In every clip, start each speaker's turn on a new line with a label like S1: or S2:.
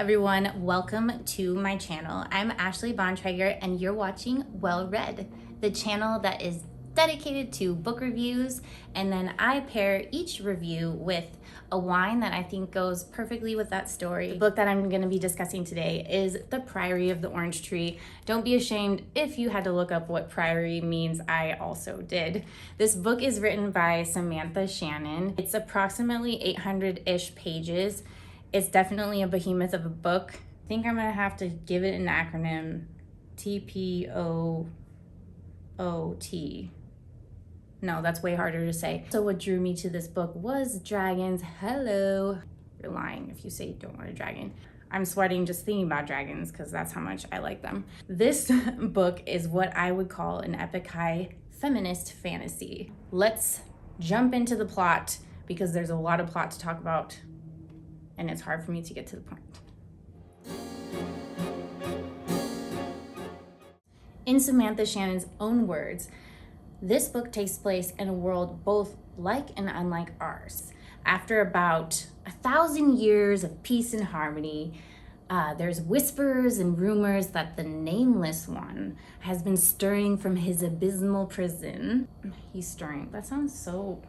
S1: everyone, welcome to my channel. I'm Ashley Bontrager and you're watching Well Read, the channel that is dedicated to book reviews, and then I pair each review with a wine that I think goes perfectly with that story. The book that I'm going to be discussing today is The Priory of the Orange Tree. Don't be ashamed if you had to look up what priory means. I also did. This book is written by Samantha Shannon. It's approximately 800-ish pages. It's definitely a behemoth of a book. I think I'm gonna have to give it an acronym, TPOOT. No, that's way harder to say. So what drew me to this book was dragons. Hello. You're lying if you say you don't want a dragon. I'm sweating just thinking about dragons because that's how much I like them. This book is what I would call an epically feminist fantasy. Let's jump into the plot because there's a lot of plot to talk about and it's hard for me to get to the point. In Samantha Shannon's own words, this book takes place in a world both like and unlike ours. After about 1,000 years of peace and harmony, there's whispers and rumors that the Nameless One has been stirring from his abysmal prison. He's stirring, that sounds so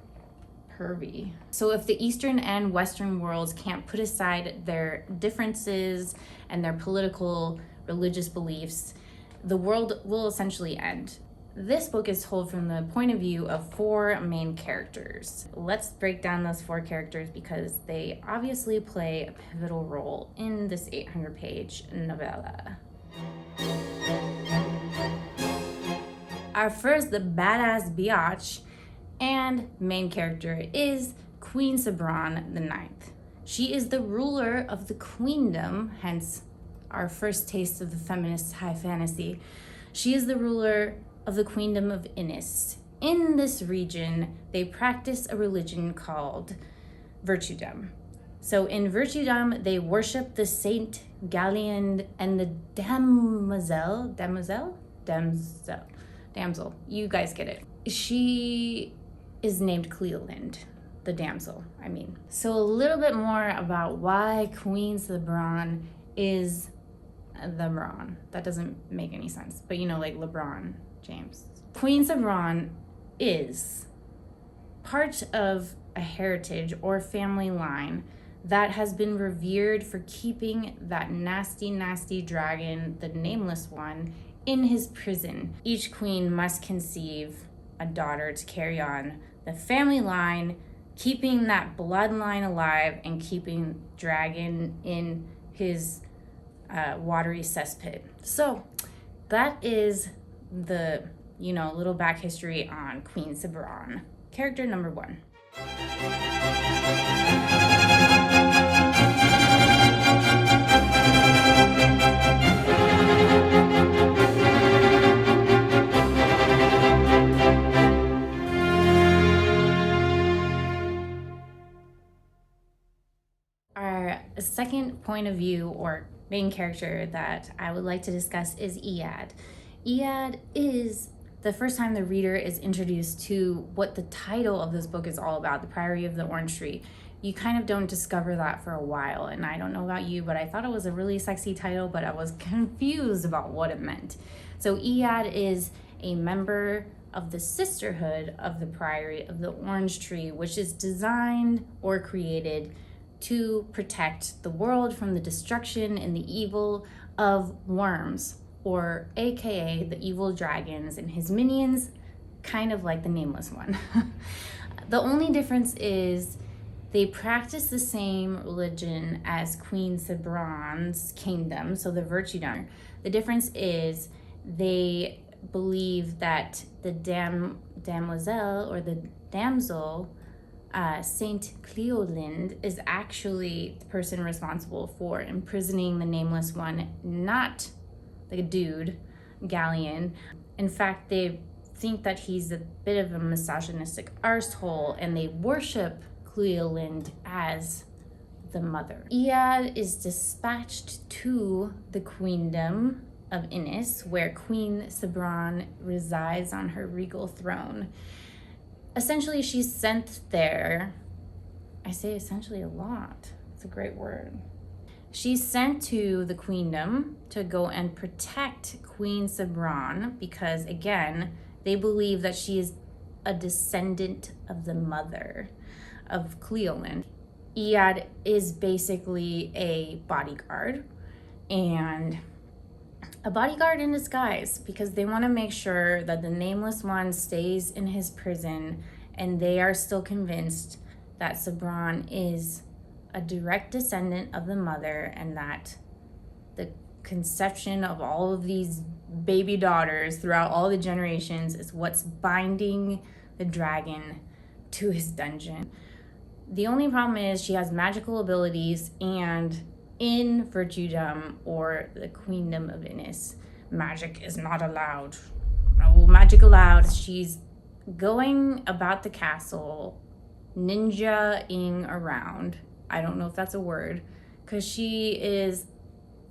S1: pervy. So if the Eastern and Western worlds can't put aside their differences and their political, religious beliefs, the world will essentially end. This book is told from the point of view of 4 main characters. Let's break down those 4 characters because they obviously play a pivotal role in this 800-page novella. Our first, the badass biatch and main character is Queen Sabran the Ninth. She is the ruler of the queendom, hence our first taste of the feminist high fantasy. She is the ruler of the queendom of Innis. In this region, they practice a religion called virtuedom. So in virtuedom, they worship the Saint Gallian and the damsel, you guys get it. She is named Cleoland, the damsel, I mean. So a little bit more about why Queen Sabran is the Bron. That doesn't make any sense, but you know, like LeBron James. Queen Sabran is part of a heritage or family line that has been revered for keeping that nasty, nasty dragon, the Nameless One, in his prison. Each queen must conceive a daughter to carry on the family line, keeping that bloodline alive and keeping dragon in his watery cesspit. So that is the, little back history on Queen Sabran. Character number 1. Our second point of view or main character that I would like to discuss is Iad. Iad is the first time the reader is introduced to what the title of this book is all about, The Priory of the Orange Tree. You kind of don't discover that for a while, and I don't know about you, but I thought it was a really sexy title, but I was confused about what it meant. So Iad is a member of the Sisterhood of the Priory of the Orange Tree, which is designed or created to protect the world from the destruction and the evil of worms, or AKA the evil dragons and his minions, kind of like the Nameless One. The only difference is they practice the same religion as Queen Sabran's kingdom, so the virtuedom. The difference is they believe that the damoiselle or the damsel, Saint Cleoland, is actually the person responsible for imprisoning the Nameless One, not like a dude, Gallian. In fact, they think that he's a bit of a misogynistic arsehole, and they worship Cleoland as the mother. Iad is dispatched to the queendom of Innis, where Queen Sabran resides on her regal throne. Essentially, she's sent there. I say essentially a lot. It's a great word. She's sent to the queendom to go and protect Queen Sabran because, again, they believe that she is a descendant of the mother of Cleolin. Iad is basically a bodyguard, and a bodyguard in disguise, because they want to make sure that the Nameless One stays in his prison, and they are still convinced that Sabran is a direct descendant of the mother, and that the conception of all of these baby daughters throughout all the generations is what's binding the dragon to his dungeon. The only problem is she has magical abilities, and in Virtuedom, or the Queendom of Innis, magic is not allowed. No magic allowed. She's going about the castle, ninja-ing around. I don't know if that's a word, because she is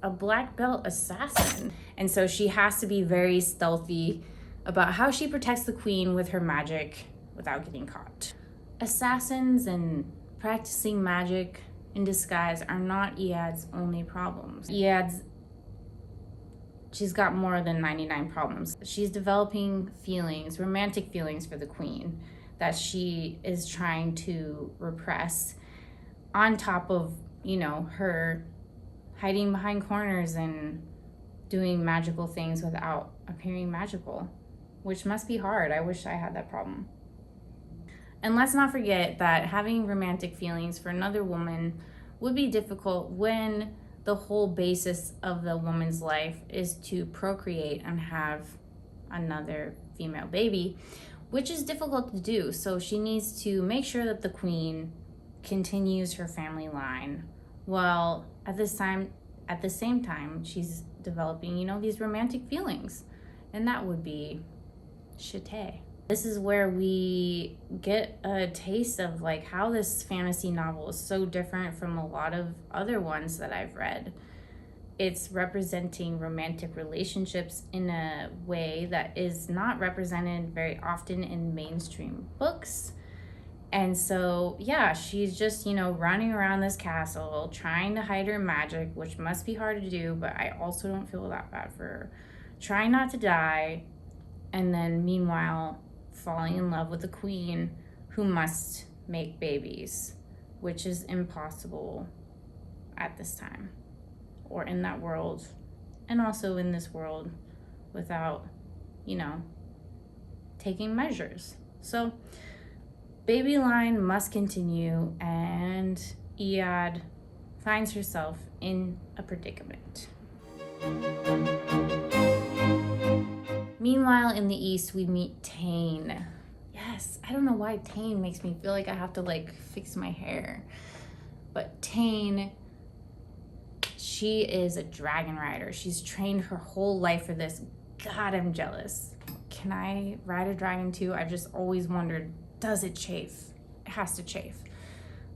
S1: a black belt assassin. And so she has to be very stealthy about how she protects the queen with her magic without getting caught. Assassins and practicing magic in disguise are not Iad's only problems. She's got more than 99 problems. She's developing feelings, romantic feelings for the queen that she is trying to repress, on top of, her hiding behind corners and doing magical things without appearing magical, which must be hard. I wish I had that problem. And let's not forget that having romantic feelings for another woman would be difficult when the whole basis of the woman's life is to procreate and have another female baby, which is difficult to do. So she needs to make sure that the queen continues her family line, while at the same time she's developing, these romantic feelings. And that would be chité. This is where we get a taste of how this fantasy novel is so different from a lot of other ones that I've read. It's representing romantic relationships in a way that is not represented very often in mainstream books. And so, yeah, she's just, running around this castle, trying to hide her magic, which must be hard to do, but I also don't feel that bad for her. Trying not to die, and then meanwhile falling in love with the queen, who must make babies, which is impossible at this time, or in that world, and also in this world, without, taking measures. So baby line must continue, and Iad finds herself in a predicament. Meanwhile, in the east, we meet Tane. Yes, I don't know why Tane makes me feel like I have to fix my hair. But Tane, she is a dragon rider. She's trained her whole life for this. God, I'm jealous. Can I ride a dragon too? I've just always wondered, does it chafe? It has to chafe.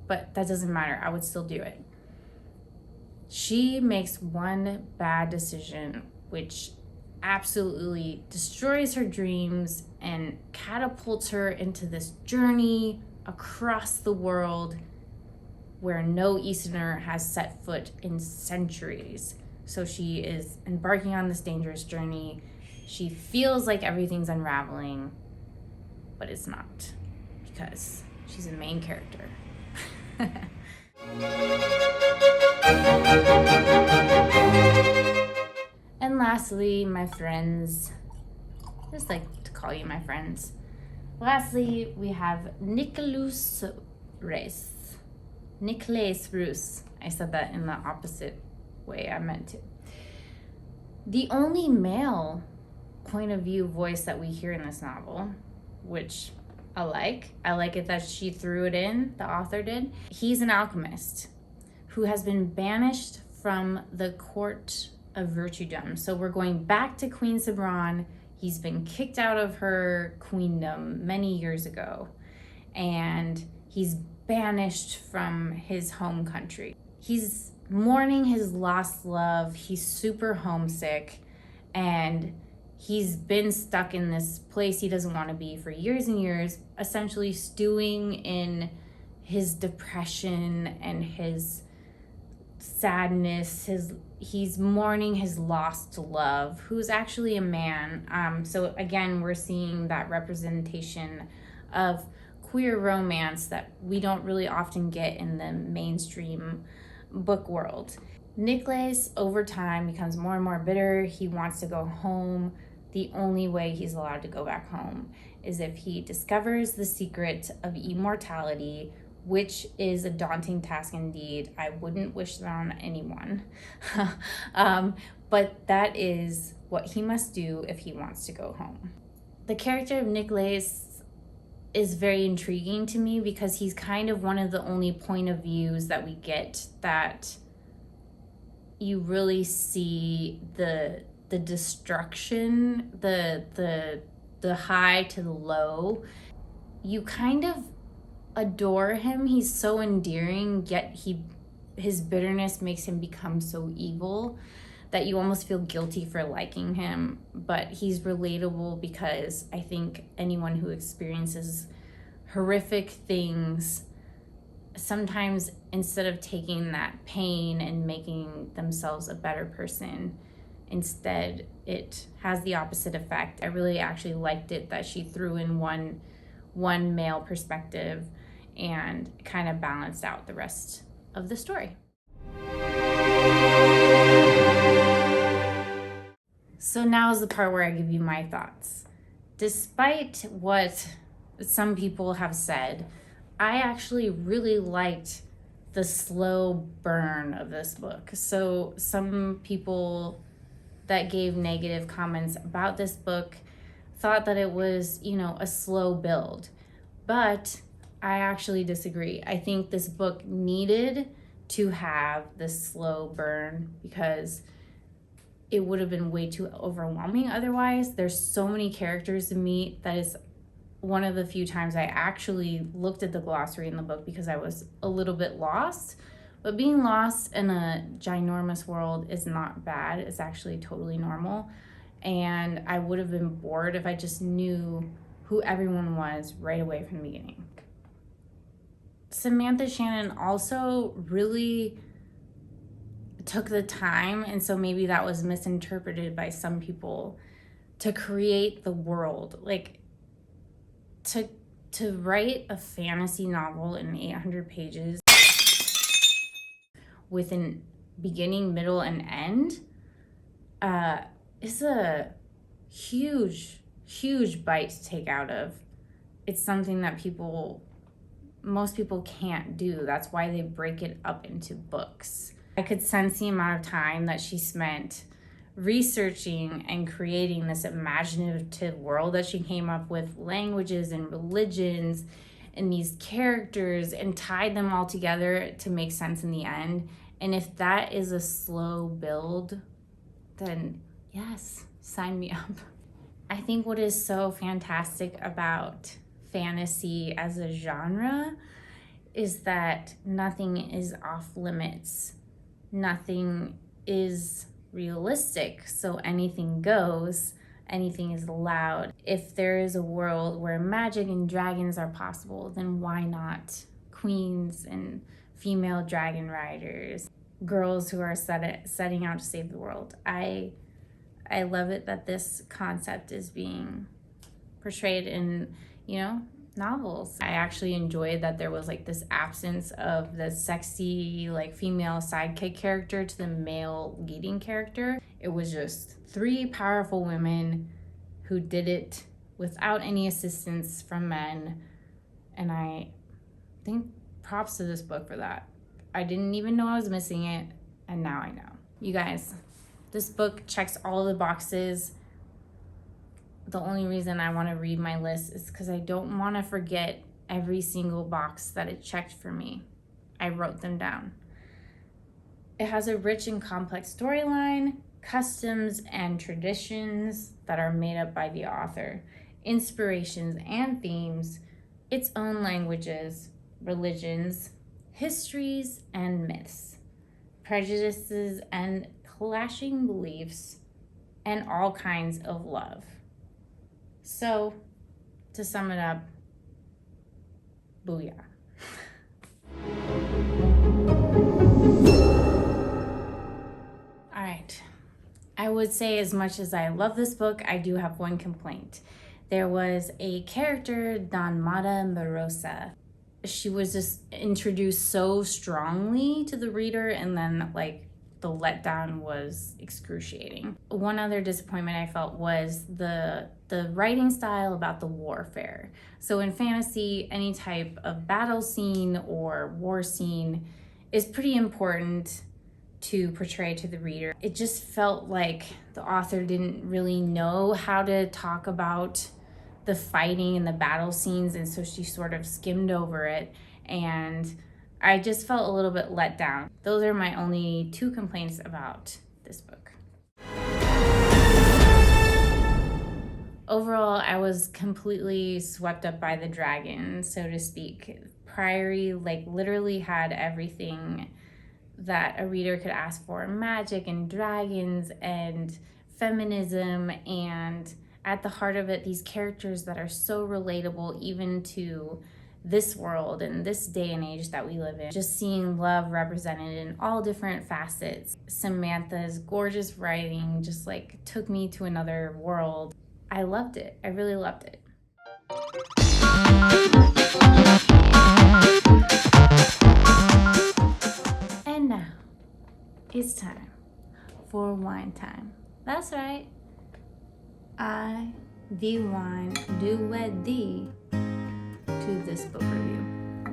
S1: But that doesn't matter. I would still do it. She makes one bad decision, which absolutely destroys her dreams and catapults her into this journey across the world where no Easterner has set foot in centuries. So she is embarking on this dangerous journey. She feels like everything's unraveling, but it's not, because she's a main character. And lastly, my friends, I just like to call you my friends. Lastly, we have Nicolas Rus. I said that in the opposite way I meant to. The only male point of view voice that we hear in this novel, which I like. I like it that she threw it in, the author did. He's an alchemist who has been banished from the court of Virtuedom. So we're going back to Queen Sabran. He's been kicked out of her queendom many years ago, and he's banished from his home country. He's mourning his lost love. He's super homesick, and he's been stuck in this place he doesn't want to be for years and years, essentially stewing in his depression and his sadness. He's mourning his lost love, who's actually a man. So again, we're seeing that representation of queer romance that we don't really often get in the mainstream book world. Nicholas, over time, becomes more and more bitter. He wants to go home. The only way he's allowed to go back home is if he discovers the secret of immortality, which is a daunting task indeed. I wouldn't wish that on anyone. But that is what he must do if he wants to go home. The character of Nicholas is very intriguing to me because he's kind of one of the only point of views that we get that you really see the destruction, the high to the low. You kind of adore him. He's so endearing, yet his bitterness makes him become so evil that you almost feel guilty for liking him. But he's relatable because I think anyone who experiences horrific things, sometimes instead of taking that pain and making themselves a better person, instead it has the opposite effect. I really actually liked it that she threw in one male perspective and kind of balanced out the rest of the story. So now is the part where I give you my thoughts. Despite what some people have said, I actually really liked the slow burn of this book. So some people that gave negative comments about this book thought that it was, a slow build. But I actually disagree. I think this book needed to have this slow burn because it would have been way too overwhelming otherwise. There's so many characters to meet that is one of the few times I actually looked at the glossary in the book because I was a little bit lost. But being lost in a ginormous world is not bad. It's actually totally normal. And I would have been bored if I just knew who everyone was right away from the beginning. Samantha Shannon also really took the time, and so maybe that was misinterpreted by some people, to create the world. Like, to write a fantasy novel in 800 pages with a beginning, middle, and end is a huge bite to take out of. It's something that most people can't do. That's why they break it up into books. I could sense the amount of time that she spent researching and creating this imaginative world that she came up with, languages and religions and these characters, and tied them all together to make sense in the end. And if that is a slow build, then yes, sign me up. I think what is so fantastic about fantasy as a genre is that nothing is off limits. Nothing is realistic, so anything goes, anything is allowed. If there is a world where magic and dragons are possible, then why not queens and female dragon riders, girls who are setting out to save the world? I love it that this concept is being portrayed in, novels. I actually enjoyed that there was like this absence of the sexy female sidekick character to the male leading character. It was just three powerful women who did it without any assistance from men, and I think props to this book for that. I didn't even know I was missing it, and now I know. You guys, this book checks all the boxes. The only reason I want to read my list is because I don't want to forget every single box that it checked for me. I wrote them down. It has a rich and complex storyline, customs and traditions that are made up by the author, inspirations and themes, its own languages, religions, histories and myths, prejudices and clashing beliefs, and all kinds of love. So, to sum it up, booyah. I would say, as much as I love this book, I do have one complaint. There was a character, Donmata Morosa. She was just introduced so strongly to the reader, and then like the letdown was excruciating. One other disappointment I felt was the writing style about the warfare. So in fantasy, any type of battle scene or war scene is pretty important to portray to the reader. It just felt like the author didn't really know how to talk about the fighting and the battle scenes, and so she sort of skimmed over it, and I just felt a little bit let down. Those are my only two complaints about this book. Overall, I was completely swept up by the dragon, so to speak. Priory like literally had everything that a reader could ask for: magic and dragons and feminism, and at the heart of it, these characters that are so relatable even to this world and this day and age that we live in. Just seeing love represented in all different facets. Samantha's gorgeous writing just like took me to another world. I loved it. I really loved it. And now it's time for wine time. That's right. I, the wine, do wed thee to this book review.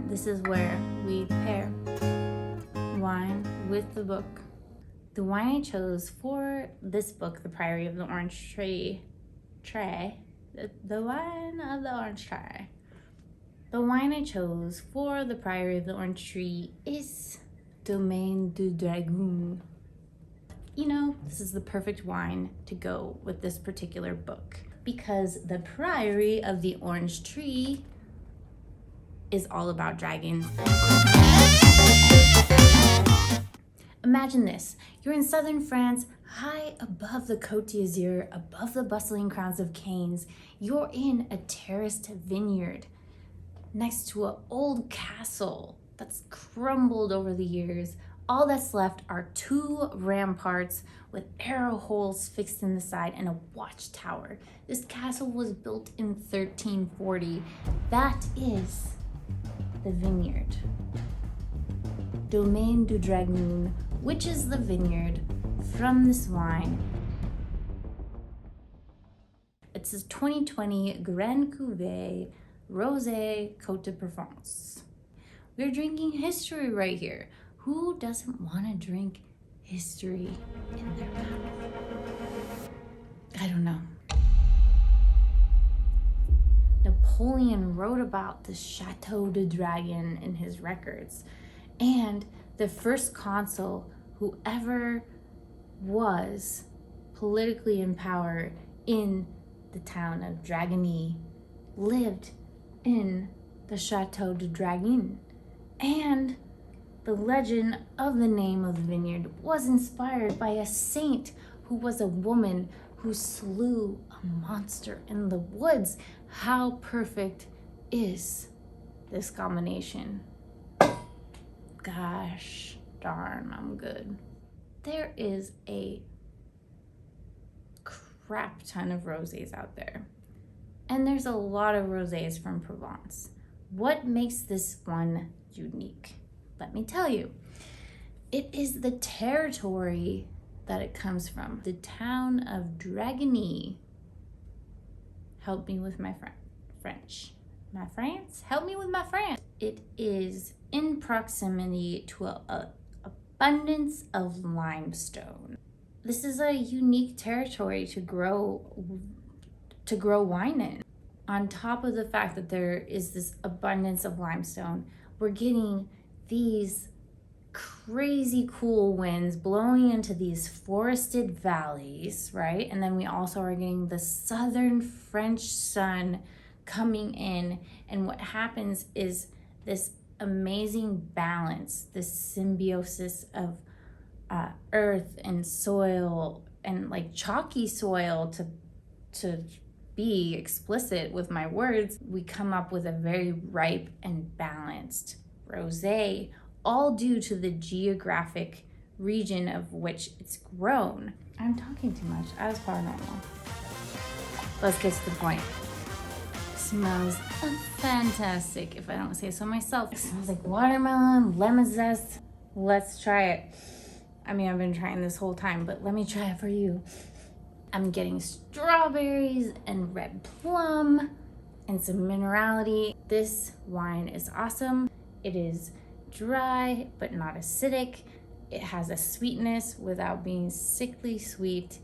S1: This is where we pair wine with the book. The wine I chose for this book, The Priory of the Orange Tree, the wine of the orange tree. The wine I chose for The Priory of the Orange Tree is Domaine du Dragon. You know, this is the perfect wine to go with this particular book because The Priory of the Orange Tree is all about dragons. Imagine this. You're in southern France, high above the Côte d'Azur, above the bustling crowns of canes. You're in a terraced vineyard next to an old castle that's crumbled over the years. All that's left are two ramparts with arrow holes fixed in the side and a watchtower. This castle was built in 1340. That is the vineyard. Domaine du Dragon, which is the vineyard from this wine. It's a 2020 Grand Cuvée Rosé Côtes de Provence. We're drinking history right here. Who doesn't want to drink history in their mouth? I don't know. Napoleon wrote about the Chateau de Dragon in his records, and the first consul who ever was politically in power in the town of Dragony lived in the Chateau de Dragon. And the legend of the name of the vineyard was inspired by a saint who was a woman who slew a monster in the woods. How perfect is this combination? Gosh darn, I'm good. There is a crap ton of rosés out there, and there's a lot of rosés from Provence. What makes this one unique? Let me tell you. It is the territory that it comes from, the town of Dragony. Help me with my French. My France? Help me with my French. It is in proximity to a abundance of limestone. This is a unique territory to grow wine in. On top of the fact that there is this abundance of limestone, we're getting these crazy cool winds blowing into these forested valleys, right? And then we also are getting the southern French sun coming in. And what happens is this amazing balance, this symbiosis of earth and soil, and like chalky soil, to be explicit with my words. We come up with a very ripe and balanced rosé, all due to the geographic region of which it's grown. I'm talking too much. I was paranormal. Let's get to the point. Smells fantastic, if I don't say so myself. It smells like watermelon, lemon zest. Let's try it. I mean, I've been trying this whole time, but let me try it for you. I'm getting strawberries and red plum and some minerality. This wine is awesome. It is dry, but not acidic. It has a sweetness without being sickly sweet.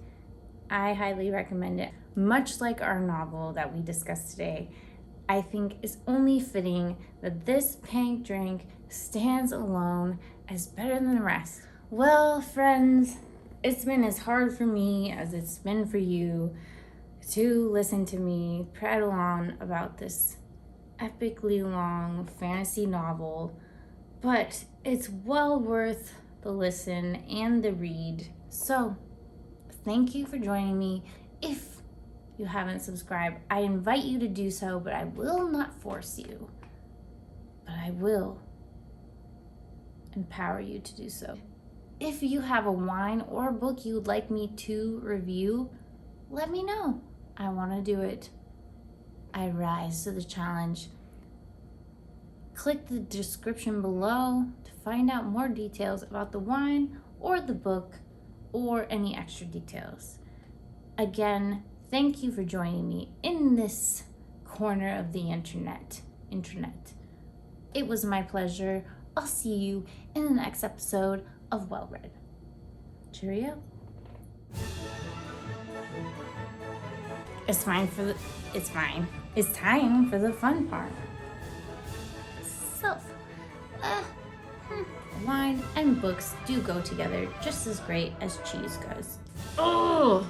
S1: I highly recommend it. Much like our novel that we discussed today, I think it's only fitting that this pink drink stands alone as better than the rest. Well, friends, it's been as hard for me as it's been for you to listen to me prattle on about this epically long fantasy novel, but it's well worth the listen and the read. So, thank you for joining me. If you haven't subscribed, I invite you to do so, but I will not force you. But I will empower you to do so. If you have a wine or a book you would like me to review, let me know. I want to do it. I rise to the challenge. Click the description below to find out more details about the wine or the book or any extra details. Again, thank you for joining me in this corner of the internet. It was my pleasure. I'll see you in the next episode of Well Read. Cheerio. It's time for the fun part. So, wine and books do go together just as great as cheese does. Oh!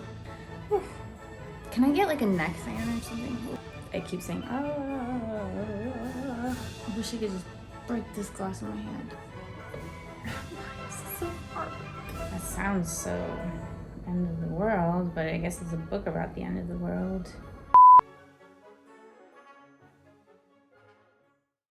S1: Can I get like a neck fan or something? I keep saying, oh. I wish I could just break this glass in my hand. This is so hard. That sounds so end of the world, but I guess it's a book about the end of the world.